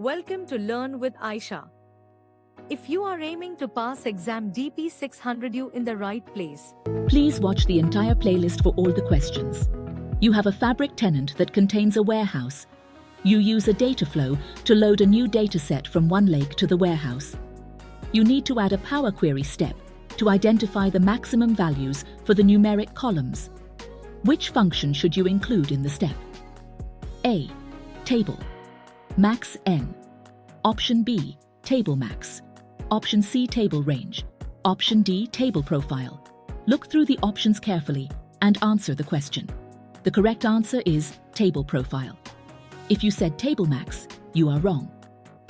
Welcome to Learn with Aisha. If you are aiming to pass exam DP 600, you in the right place. Please watch the entire playlist for all the questions. You have a Fabric tenant that contains a warehouse. You use a data flow to load a new dataset from one lake to the warehouse. You need to add a Power Query step to identify the maximum values for the numeric columns. Which function should you include in the step? A. Table. Max n. Option B. Table max. Option C. Table range. Option D. Table profile. Look through the options carefully and answer the question. The correct answer is table profile. If you said table max, you are wrong.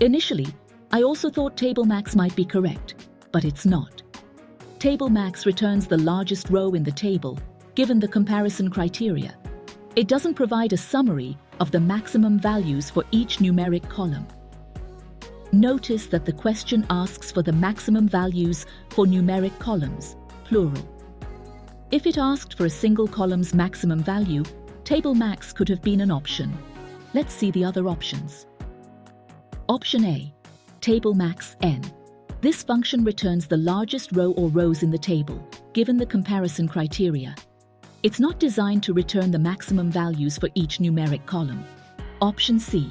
Initially, I also thought table max might be correct, but it's not. Table max returns the largest row in the table, given the comparison criteria. It doesn't provide a summary of the maximum values for each numeric column. Notice that the question asks for the maximum values for numeric columns, plural. If it asked for a single column's maximum value, table max could have been an option. Let's see the other options. Option A, table max n. This function returns the largest row or rows in the table, given the comparison criteria. It's not designed to return the maximum values for each numeric column. Option C,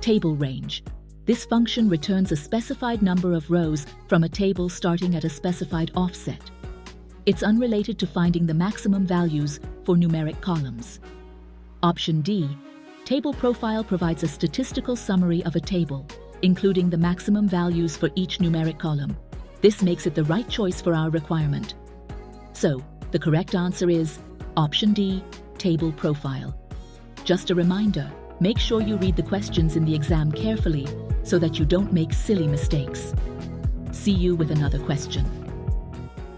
table range. This function returns a specified number of rows from a table starting at a specified offset. It's unrelated to finding the maximum values for numeric columns. Option D, table profile provides a statistical summary of a table, including the maximum values for each numeric column. This makes it the right choice for our requirement. So, the correct answer is Option D, table profile. Just a reminder, make sure you read the questions in the exam carefully so that you don't make silly mistakes. See you with another question.